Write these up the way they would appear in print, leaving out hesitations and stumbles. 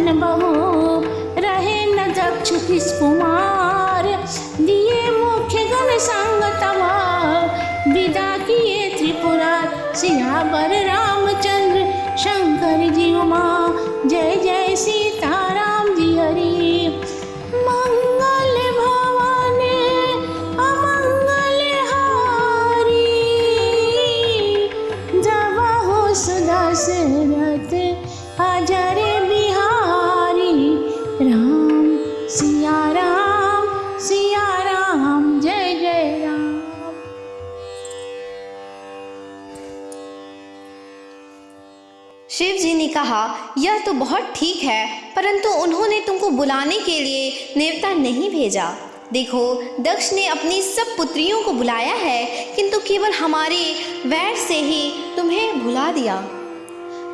धन बहु रहे न दक्ष किस कुमार, दिए मुख्य गण संग तवा विदा किए त्रिपुरार। सियावर रामचंद्र शंकर जी उमा, जय जय सीताराम जी हरि। मंगल भवाने अमंगल हारी, जब सुदशरथ अजर बिहारी। राम सिया राम जय जय राम। शिव जी ने कहा, यह तो बहुत ठीक है, परंतु उन्होंने तुमको बुलाने के लिए नेवता नहीं भेजा। देखो, दक्ष ने अपनी सब पुत्रियों को बुलाया है, किंतु केवल हमारे वैर से ही तुम्हें भुला दिया।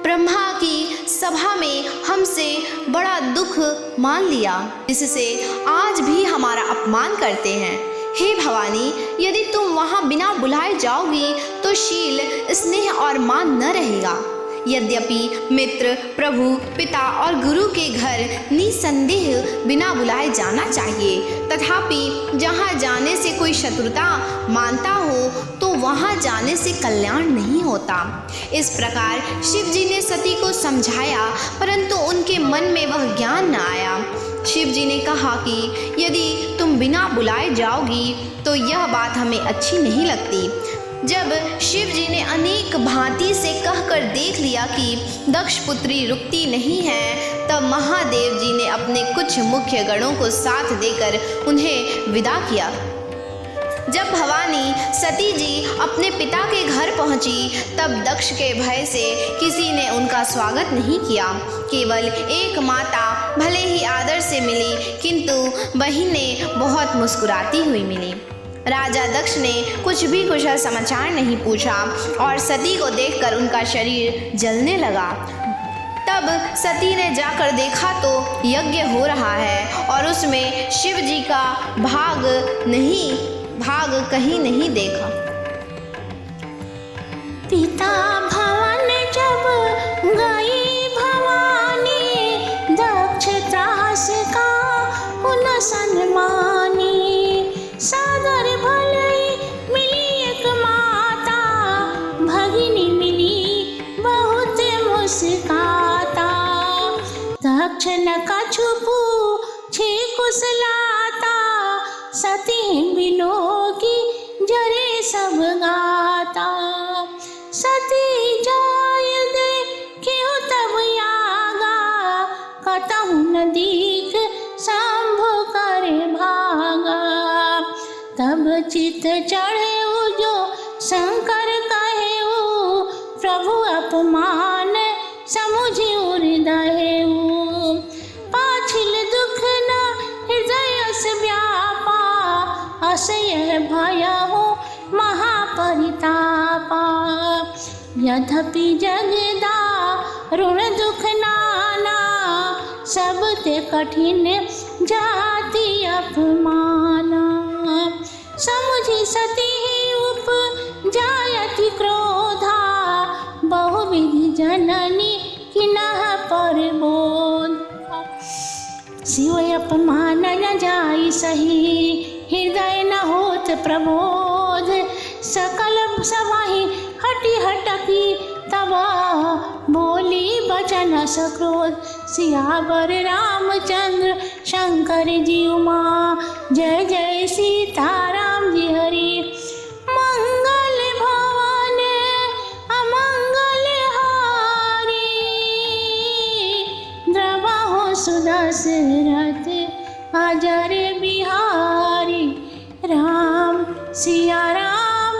ब्रह्मा की सभा में हमसे बड़ा दुख मान लिया, जिससे आज भी हमारा अपमान करते हैं। हे भवानी, यदि तुम वहाँ बिना बुलाए जाओगी तो शील, स्नेह और मान न रहेगा। यद्यपि मित्र, प्रभु, पिता और गुरु के घर निसंदेह बिना बुलाए जाना चाहिए, तथापि जहाँ जाने से कोई शत्रुता मानता हो तो वहाँ जाने से कल्याण नहीं होता। इस प्रकार शिव जी ने सती को समझाया, परंतु उनके मन में वह ज्ञान न आया। शिव जी ने कहा कि यदि तुम बिना बुलाए जाओगी तो यह बात हमें अच्छी नहीं लगती। जब शिव जी ने अनेक भांति से कहकर देख लिया कि दक्ष पुत्री रुकती नहीं है, तब महादेव जी ने अपने कुछ मुख्य गणों को साथ देकर उन्हें विदा किया। जब भवानी सती जी अपने पिता के घर पहुंची, तब दक्ष के भय से किसी ने उनका स्वागत नहीं किया। केवल एक माता भले ही आदर से मिली, किंतु बहिनें बहुत मुस्कुराती हुई मिली। राजा दक्ष ने कुछ भी कुशल समाचार नहीं पूछा और सती को देखकर उनका शरीर जलने लगा। तब सती ने जाकर देखा तो यज्ञ हो रहा है और उसमें शिव जी का भाग कहीं नहीं देखा। पिता भवन जब गई भवानी, दक्ष त्रास का उन सन्मानी। सादर भले मिली एक माता, भगिनी मिली बहुत मुस्काता। दक्ष न कछु पूछे कुशलाता, सती बिलो की जरे सब गाता। सती जाय दे क्यों तब यागा, कतहु न दीख शंभु करे भागा। तब चित चढ़े जो शंकर कहे, प्रभु अपमान समुझी हृदय। पाछिल दुख न हृदय से व्यापा, असह्य भय हो महापरितापा। यद्यपि जगदा ऋण दुख नाना, सब ते कठिन जाति अपमाना। समुझी सती उपजायति क्रोधा, बहुविधि जननी किनः परबोध। शिव अपमान न जाई सही, हृदय न होत प्रबोध। सकल सभाहि हटि हटकी, तबा बोली बचन सक्रोध। सियावर रामचंद्र शंकर जी उमा, जय जय सीताराम जी हरि। मंगल भवाने अमंगल हारी, द्रवहु सुदशरथ अजर बिहारी। राम सिया राम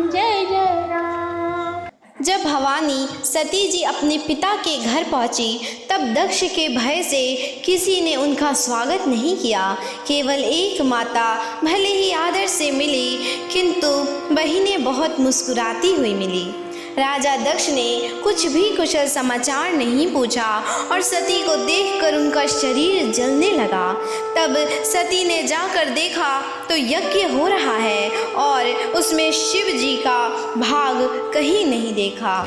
जय जय राम। जब भवानी सती जी अपने पिता के घर पहुंची, तब दक्ष के भय से किसी ने उनका स्वागत नहीं किया। केवल एक माता भले ही आदर से मिली, किंतु बहिनें बहुत मुस्कुराती हुई मिली। राजा दक्ष ने कुछ भी कुशल समाचार नहीं पूछा और सती को देखकर उनका शरीर जलने लगा। तब सती ने जाकर देखा तो यज्ञ हो रहा है और उसमें शिव जी का भाग कहीं नहीं देखा।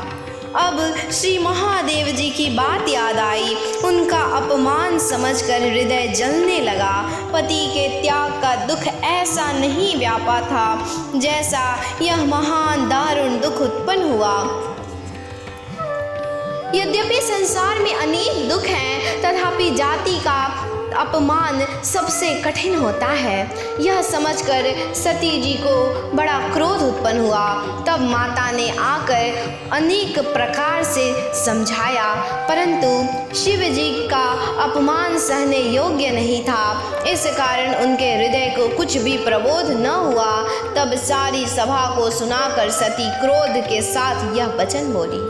अब श्री महादेव जी की बात याद आई। उनका अपमान समझकर हृदय जलने लगा। पति के त्याग का दुख ऐसा नहीं व्यापा था जैसा यह महान दारुण दुख उत्पन्न हुआ। यद्यपि संसार में अनेक दुख हैं, तथापि जाति का अपमान सबसे कठिन होता है। यह समझकर सती जी को बड़ा क्रोध उत्पन्न हुआ। तब माता ने आकर अनेक प्रकार से समझाया, परंतु शिव जी का अपमान सहने योग्य नहीं था। इस कारण उनके हृदय को कुछ भी प्रबोध न हुआ। तब सारी सभा को सुनाकर सती क्रोध के साथ यह वचन बोली।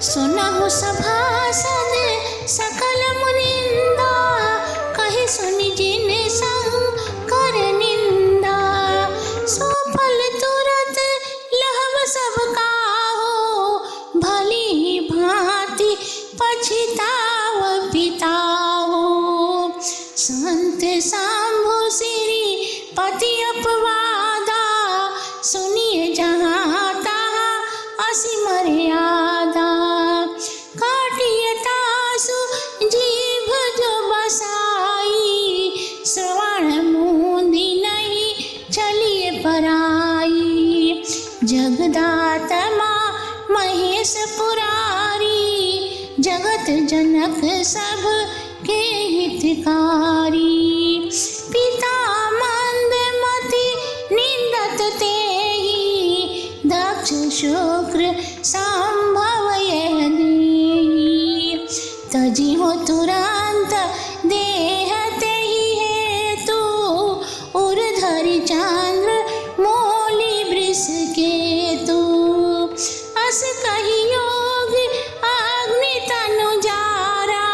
सुनहु सभासद सकल मुनिंदा, कहे सुनि जिन संग कर निंदा। सो फल तुरत लहव सब काहो, भली भांति पछताव पिताहो। संत शंभु सिरि पति अपवादा, सुनिए जहाँ तहाँ असी मर्यादा। काटिय तासु जीभ जो बसाई, श्रवण मूंदी नहीं चलिए पराई। जगदात्मा महेश पुरारी, जगत जनक सब के हितकारी। पिता मंदमति निंदत तेहि, दक्ष शुक्र संभव यह देहि। तजी हो तुरंत देह तेहि हेतु, उर्धरि चंद्र मोली वृष केतु। अस कहि योग अग्नि तनु जारा,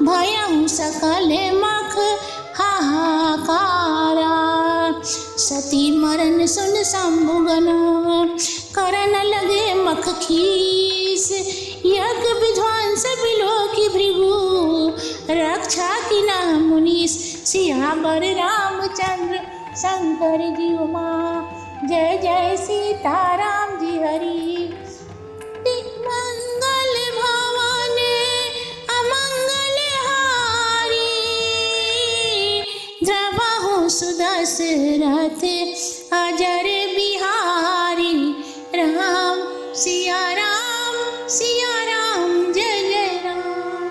भयहु सकल मख हाहाकारा। सती मरण सुन शंभुगन, करन लगे मख खीस। यज्ञ विध्वंस बिलो की भृगु, रक्षा की नाम मुनीस। सियावर रामचंद्र शंकर जी उमा, जय जय सीताराम जी हरि। मंगल भवन अमंगल हारी, द्रवहु सुदशरथ अजर बिहारी। राम सिया राम जय जय राम।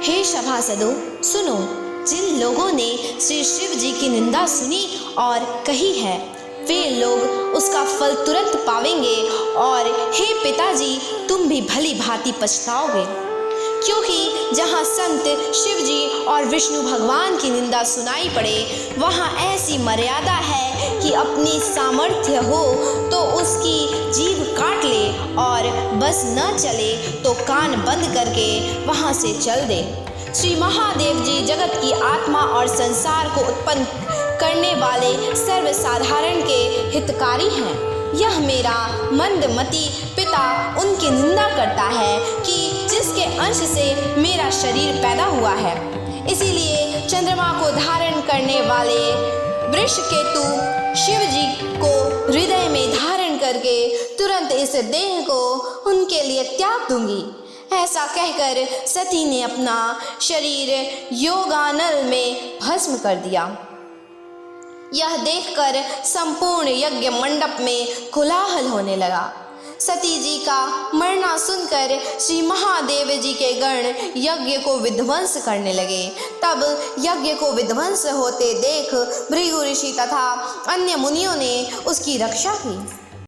हे सभासदों, सुनो। जिन लोगों ने श्री शिव जी की निंदा सुनी और कही है, वे लोग उसका फल तुरंत पावेंगे। और हे पिताजी, तुम भी भली भांति पछताओगे, क्योंकि जहाँ संत शिव जी और विष्णु भगवान की निंदा सुनाई पड़े, वहाँ ऐसी मर्यादा है कि अपनी सामर्थ्य हो तो उसकी जीभ काट ले, और बस न चले तो कान बंद करके वहाँ से चल दे। श्री महादेव जी जगत की आत्मा और संसार को उत्पन्न करने वाले सर्वसाधारण के हितकारी हैं। यह मेरा मंदमती पिता उनकी निंदा करता है कि जिसके अंश से मेरा शरीर पैदा हुआ है। इसीलिए चंद्रमा को धारण करने वाले वृषकेतु शिव जी को हृदय में धारण करके तुरंत इस देह को उनके लिए त्याग दूंगी। ऐसा कहकर सती ने अपना शरीर योगानल में भस्म कर दिया। यह देखकर संपूर्ण यज्ञ मंडप में कोलाहल होने लगा। सती जी का मरना सुनकर श्री महादेव जी के गण यज्ञ को विध्वंस करने लगे। तब यज्ञ को विध्वंस होते देख भृगु ऋषि तथा अन्य मुनियों ने उसकी रक्षा की।